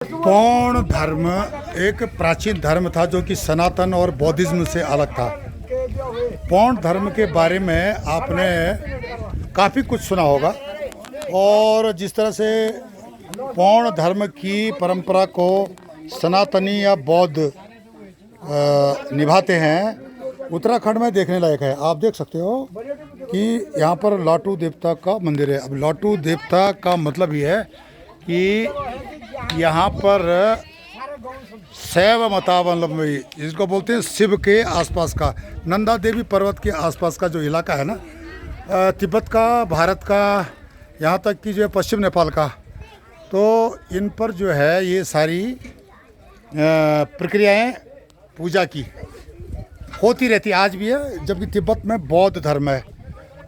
पौण धर्म एक प्राचीन धर्म था जो कि सनातन और बौद्धिज्म से अलग था। पौण धर्म के बारे में आपने काफ़ी कुछ सुना होगा और जिस तरह से पौण धर्म की परंपरा को सनातनी या बौद्ध निभाते हैं, उत्तराखंड में देखने लायक है। आप देख सकते हो कि यहाँ पर लाटू देवता का मंदिर है। अब लाटू देवता का मतलब ये है कि यहाँ पर शैव मतावलंबी, जिसको बोलते हैं शिव के आसपास का, नंदा देवी पर्वत के आसपास का जो इलाका है ना, तिब्बत का, भारत का, यहाँ तक कि जो है पश्चिम नेपाल का, तो इन पर जो है ये सारी प्रक्रियाएं पूजा की होती रहती, आज भी है। जबकि तिब्बत में बौद्ध धर्म है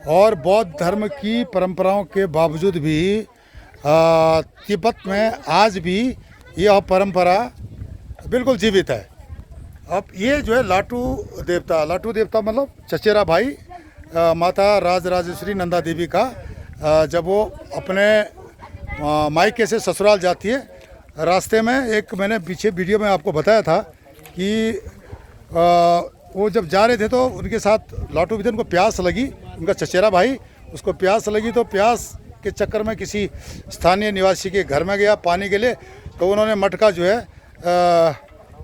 और बौद्ध धर्म की परंपराओं के बावजूद भी तिब्बत में आज भी यह परंपरा बिल्कुल जीवित है। अब ये जो है लाटू देवता मतलब चचेरा भाई माता राजराजेश्वरी नंदा देवी का, जब वो अपने मायके से ससुराल जाती है, रास्ते में एक, मैंने पीछे वीडियो में आपको बताया था कि वो जब जा रहे थे तो उनके साथ लाटू भी थे, उनको प्यास लगी, उनका चचेरा भाई, उसको प्यास लगी तो प्यास के चक्कर में किसी स्थानीय निवासी के घर में गया पानी के लिए। तो उन्होंने मटका जो है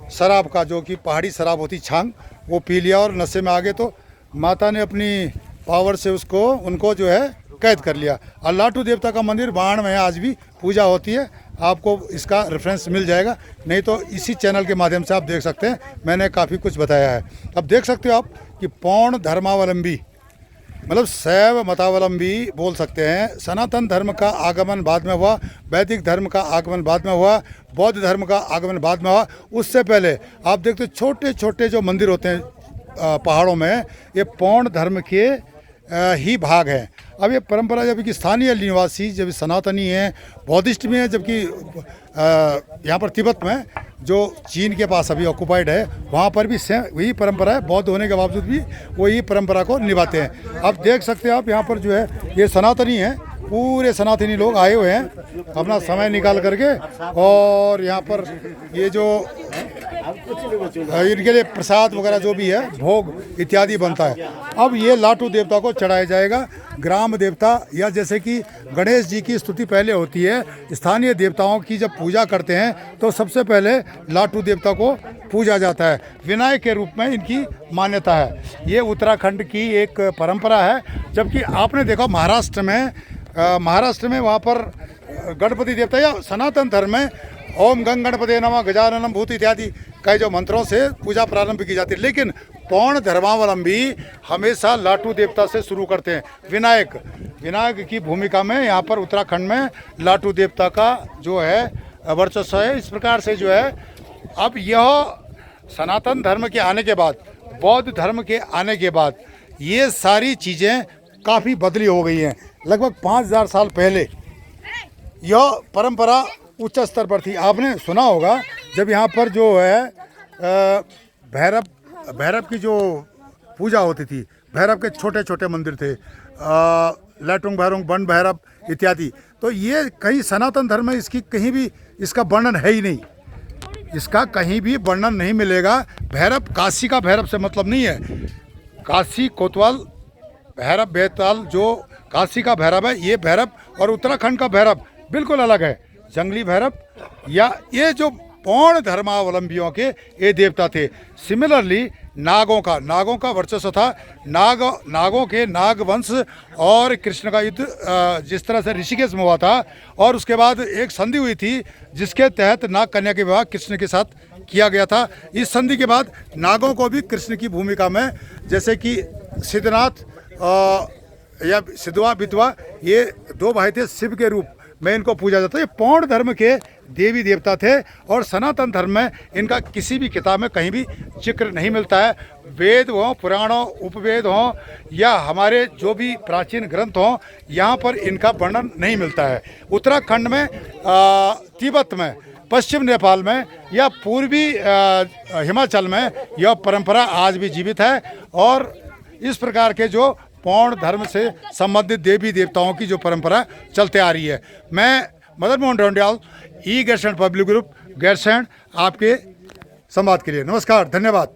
शराब का, जो कि पहाड़ी शराब होती छांग, वो पी लिया और नशे में आ गए। तो माता ने अपनी पावर से उनको जो है कैद कर लिया। और लाटू देवता का मंदिर बाण में आज भी पूजा होती है। आपको इसका रेफरेंस मिल जाएगा, नहीं तो इसी चैनल के माध्यम से आप देख सकते हैं, मैंने काफ़ी कुछ बताया है। अब देख सकते हो आप कि पौण धर्मावलंबी मतलब शैव मतावलंबी बोल सकते हैं। सनातन धर्म का आगमन बाद में हुआ, वैदिक धर्म का आगमन बाद में हुआ, बौद्ध धर्म का आगमन बाद में हुआ। उससे पहले आप देखते हो छोटे छोटे जो मंदिर होते हैं पहाड़ों में, ये पौण धर्म के ही भाग हैं। अब ये परंपरा जबकि स्थानीय निवासी जब सनातनी हैं, बौद्धिस्ट भी हैं, जबकि यहाँ पर तिब्बत में जो चीन के पास अभी ऑक्युपाइड है, वहाँ पर भी सेम वही परंपरा है। बौद्ध होने के बावजूद भी वही परंपरा को निभाते हैं। अब देख सकते हैं आप यहाँ पर जो है ये सनातनी हैं, पूरे सनातनी लोग आए हुए हैं अपना समय निकाल करके, और यहाँ पर ये जो इनके लिए प्रसाद वगैरह जो भी है, भोग इत्यादि बनता है। अब ये लाटू देवता को चढ़ाया जाएगा। ग्राम देवता, या जैसे कि गणेश जी की स्तुति पहले होती है, स्थानीय देवताओं की जब पूजा करते हैं तो सबसे पहले लाटू देवता को पूजा जाता है। विनायक के रूप में इनकी मान्यता है। ये उत्तराखंड की एक परंपरा है। जबकि आपने देखा महाराष्ट्र में वहाँ पर गणपति देवता या सनातन धर्म में ओम गंग गणपते नमः गजाननम भूत इत्यादि कई जो मंत्रों से पूजा प्रारंभ की जाती है। लेकिन पौण धर्मावलंबी हमेशा लाटू देवता से शुरू करते हैं। विनायक की भूमिका में यहाँ पर उत्तराखंड में लाटू देवता का जो है वर्चस्व है। इस प्रकार से जो है अब यह सनातन धर्म के आने के बाद, बौद्ध धर्म के आने के बाद, ये सारी चीज़ें काफ़ी बदली हो गई हैं। लगभग 5000 साल पहले यह परंपरा उच्च स्तर पर थी। आपने सुना होगा जब यहाँ पर जो है भैरव की जो पूजा होती थी, भैरव के छोटे छोटे मंदिर थे, लैटुंग भैरव, बन भैरव इत्यादि। तो ये कहीं सनातन धर्म में इसकी कहीं भी इसका वर्णन है ही नहीं, इसका कहीं भी वर्णन नहीं मिलेगा। भैरव काशी का भैरव से मतलब नहीं है। काशी कोतवाल भैरव बेताल जो काशी का भैरव है, ये भैरव और उत्तराखंड का भैरव बिल्कुल अलग है। जंगली भैरव या ये जो पौण धर्मावलंबियों के ये देवता थे। सिमिलरली नागों का वर्चस्व था। नागों के नागवंश और कृष्ण का युद्ध जिस तरह से ऋषिकेश में हुआ था, और उसके बाद एक संधि हुई थी जिसके तहत नाग कन्या के विवाह कृष्ण के साथ किया गया था। इस संधि के बाद नागों को भी कृष्ण की भूमिका में, जैसे कि सिद्धनाथ या सिद्धवा बिधवा, ये दो भाई थे, शिव के रूप में इनको पूजा जाता है। ये पौण धर्म के देवी देवता थे और सनातन धर्म में इनका किसी भी किताब में कहीं भी जिक्र नहीं मिलता है। वेद हों, पुराण हों, उपवेद हों, या हमारे जो भी प्राचीन ग्रंथ हों, यहाँ पर इनका वर्णन नहीं मिलता है। उत्तराखंड में, तिब्बत में, पश्चिम नेपाल में या पूर्वी हिमाचल में यह परंपरा आज भी जीवित है। और इस प्रकार के जो पौण धर्म से संबंधित देवी देवताओं की जो परंपरा चलते आ रही है। मैं मदन मोहन ढोंडियाल, ई guest and public group, Gairsain आपके संवाद के लिए। नमस्कार, धन्यवाद।